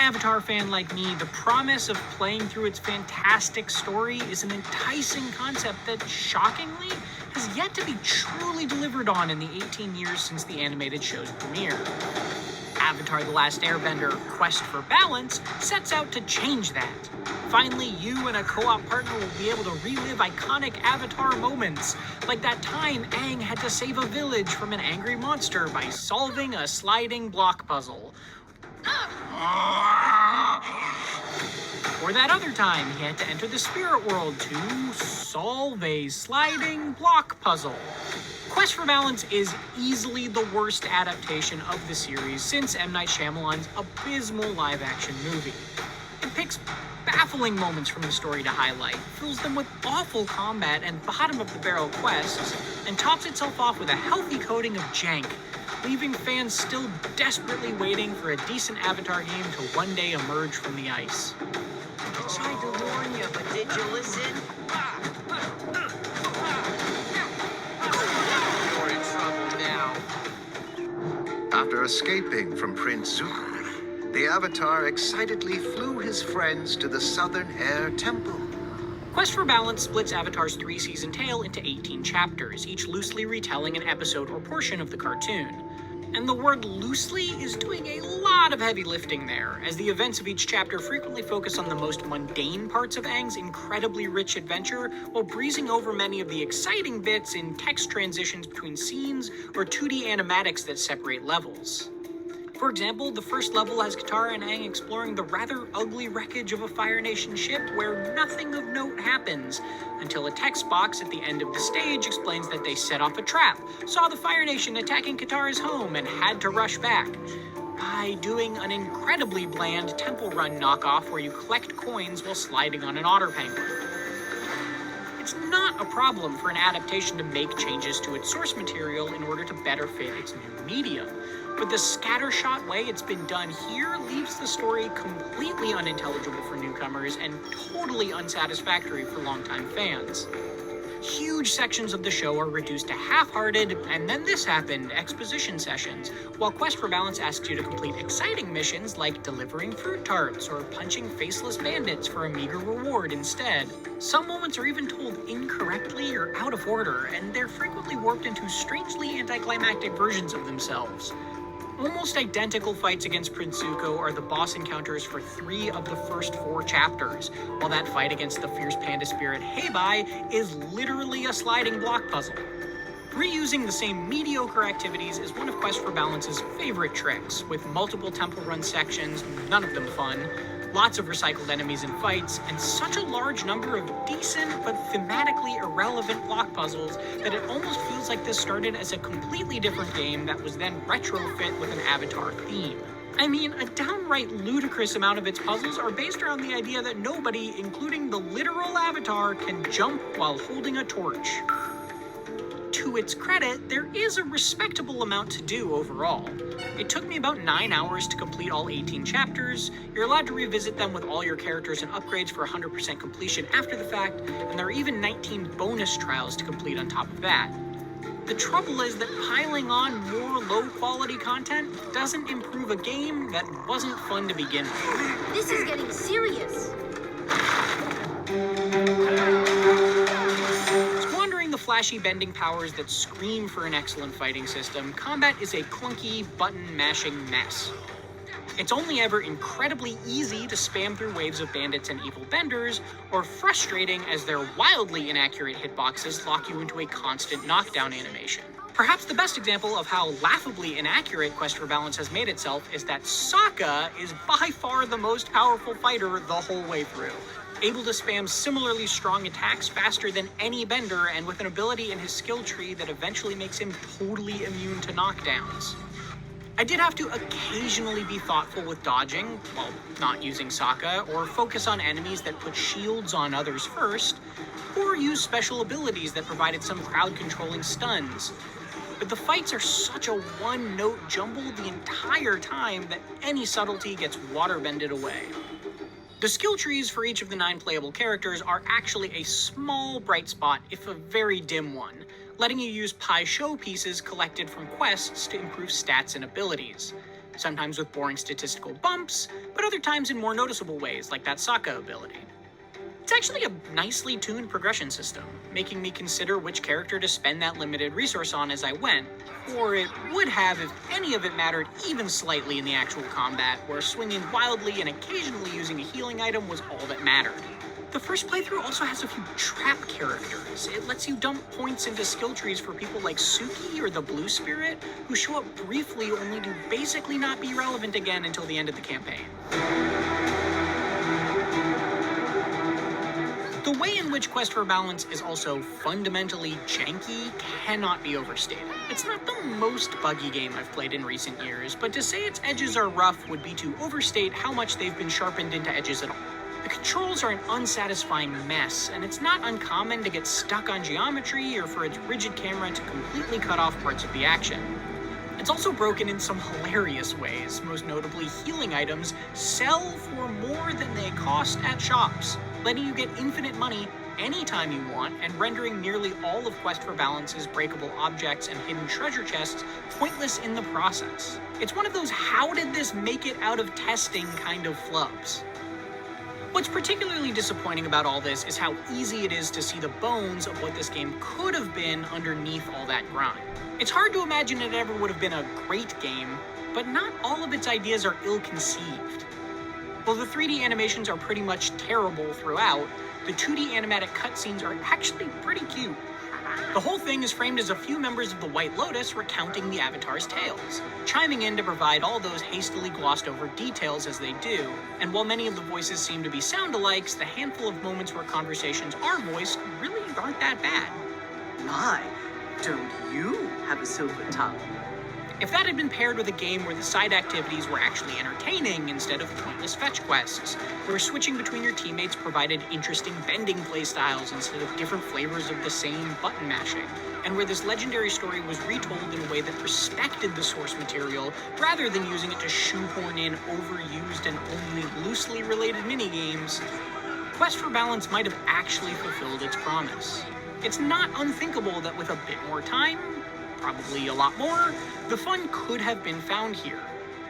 Avatar fan like me, the promise of playing through its fantastic story is an enticing concept that, shockingly, has yet to be truly delivered on in the 18 years since the animated show's premiere. Avatar: The Last Airbender, Quest for Balance, sets out to change that. Finally, you and a co-op partner will be able to relive iconic Avatar moments, like that time Aang had to save a village from an angry monster by solving a sliding block puzzle. Or that other time he had to enter the spirit world to solve a sliding block puzzle. Quest for Balance is easily the worst adaptation of the series since M. Night Shyamalan's abysmal live-action movie. It picks baffling moments from the story to highlight, fills them with awful combat and bottom-of-the-barrel quests, and tops itself off with a healthy coating of jank, leaving fans still desperately waiting for a decent Avatar game to one day emerge from the ice. I tried to warn you, but did you listen? You're in trouble now. After escaping from Prince Zuko, the Avatar excitedly flew his friends to the Southern Air Temple. Quest for Balance splits Avatar's 3-season tale into 18 chapters, each loosely retelling an episode or portion of the cartoon. And the word loosely is doing a lot of heavy lifting there, as the events of each chapter frequently focus on the most mundane parts of Aang's incredibly rich adventure, while breezing over many of the exciting bits in text transitions between scenes or 2D animatics that separate levels. For example, the first level has Katara and Aang exploring the rather ugly wreckage of a Fire Nation ship where nothing of note happens, until a text box at the end of the stage explains that they set off a trap, saw the Fire Nation attacking Katara's home, and had to rush back by doing an incredibly bland Temple Run knockoff where you collect coins while sliding on an otter penguin. It's not a problem for an adaptation to make changes to its source material in order to better fit its new medium, but the scattershot way it's been done here leaves the story completely unintelligible for newcomers and totally unsatisfactory for longtime fans. Huge sections of the show are reduced to half-hearted, and then this happened, exposition sessions, while Quest for Balance asks you to complete exciting missions like delivering fruit tarts or punching faceless bandits for a meager reward instead. Some moments are even told incorrectly or out of order, and they're frequently warped into strangely anticlimactic versions of themselves. Almost identical fights against Prince Zuko are the boss encounters for 3 of the first 4 chapters, while that fight against the fierce panda spirit Heibai is literally a sliding block puzzle. Reusing the same mediocre activities is one of Quest for Balance's favorite tricks, with multiple Temple Run sections, none of them fun, lots of recycled enemies and fights, and such a large number of decent but thematically irrelevant block puzzles that it almost feels like this started as a completely different game that was then retrofit with an Avatar theme. I mean, a downright ludicrous amount of its puzzles are based around the idea that nobody, including the literal Avatar, can jump while holding a torch. To its credit, there is a respectable amount to do overall. It took me about 9 hours to complete all 18 chapters. You're allowed to revisit them with all your characters and upgrades for 100% completion after the fact, and there are even 19 bonus trials to complete on top of that. The trouble is that piling on more low-quality content doesn't improve a game that wasn't fun to begin with. This is getting serious. The flashy bending powers that scream for an excellent fighting system, combat is a clunky, button-mashing mess. It's only ever incredibly easy to spam through waves of bandits and evil benders, or frustrating as their wildly inaccurate hitboxes lock you into a constant knockdown animation. Perhaps the best example of how laughably inaccurate Quest for Balance has made itself is that Sokka is by far the most powerful fighter the whole way through, able to spam similarly strong attacks faster than any bender and with an ability in his skill tree that eventually makes him totally immune to knockdowns. I did have to occasionally be thoughtful with dodging, while not using Sokka, or focus on enemies that put shields on others first, or use special abilities that provided some crowd-controlling stuns. But the fights are such a one-note jumble the entire time that any subtlety gets water-bended away. The skill trees for each of the 9 playable characters are actually a small bright spot, if a very dim one, letting you use Pai Sho pieces collected from quests to improve stats and abilities. sometimes with boring statistical bumps, but other times in more noticeable ways, like that Sokka ability. It's actually a nicely tuned progression system, making me consider which character to spend that limited resource on as I went, or it would have if any of it mattered even slightly in the actual combat, where swinging wildly and occasionally using a healing item was all that mattered. The first playthrough also has a few trap characters. It lets you dump points into skill trees for people like Suki or the Blue Spirit, who show up briefly only to basically not be relevant again until the end of the campaign. The way in which Quest for Balance is also fundamentally janky cannot be overstated. It's not the most buggy game I've played in recent years, but to say its edges are rough would be to overstate how much they've been sharpened into edges at all. The controls are an unsatisfying mess, and it's not uncommon to get stuck on geometry or for its rigid camera to completely cut off parts of the action. It's also broken in some hilarious ways, most notably healing items sell for more than they cost at shops, letting you get infinite money anytime you want and rendering nearly all of Quest for Balance's breakable objects and hidden treasure chests pointless in the process. It's one of those how did this make it out of testing kind of flubs. What's particularly disappointing about all this is how easy it is to see the bones of what this game could have been underneath all that grind. It's hard to imagine it ever would have been a great game, but not all of its ideas are ill-conceived. While the 3D animations are pretty much terrible throughout, the 2D animatic cutscenes are actually pretty cute. The whole thing is framed as a few members of the White Lotus recounting the Avatar's tales, chiming in to provide all those hastily glossed over details as they do, and while many of the voices seem to be sound-alikes, the handful of moments where conversations are voiced really aren't that bad. My, don't you have a silver tongue? If that had been paired with a game where the side activities were actually entertaining instead of pointless fetch quests, where switching between your teammates provided interesting bending playstyles instead of different flavors of the same button mashing, and where this legendary story was retold in a way that respected the source material rather than using it to shoehorn in overused and only loosely related minigames, Quest for Balance might have actually fulfilled its promise. It's not unthinkable that with a bit more time, probably a lot more, the fun could have been found here.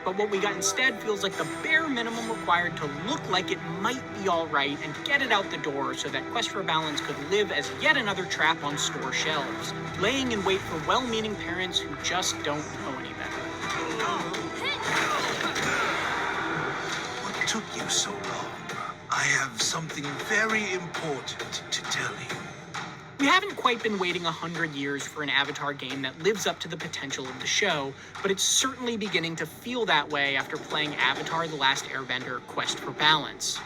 But what we got instead feels like the bare minimum required to look like it might be alright and get it out the door so that Quest for Balance could live as yet another trap on store shelves, laying in wait for well-meaning parents who just don't know any better. What took you so long? I have something very important to tell you. We haven't quite been waiting 100 years for an Avatar game that lives up to the potential of the show, but it's certainly beginning to feel that way after playing Avatar: The Last Airbender: Quest for Balance.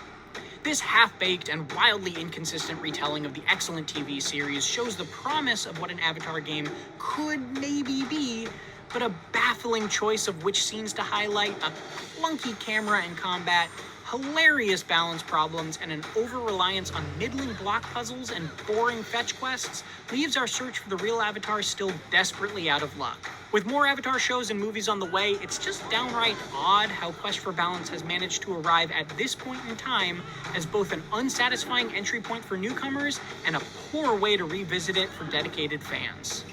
This half-baked and wildly inconsistent retelling of the excellent TV series shows the promise of what an Avatar game could maybe be, but a baffling choice of which scenes to highlight, a clunky camera and combat, hilarious balance problems, and an over-reliance on middling block puzzles and boring fetch quests leaves our search for the real Avatar still desperately out of luck. With more Avatar shows and movies on the way, it's just downright odd how Quest for Balance has managed to arrive at this point in time as both an unsatisfying entry point for newcomers and a poor way to revisit it for dedicated fans.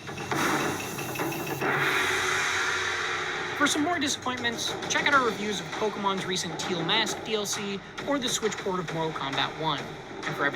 For some more disappointments, check out our reviews of Pokemon's recent Teal Mask DLC or the Switch port of Mortal Kombat 1. And for everything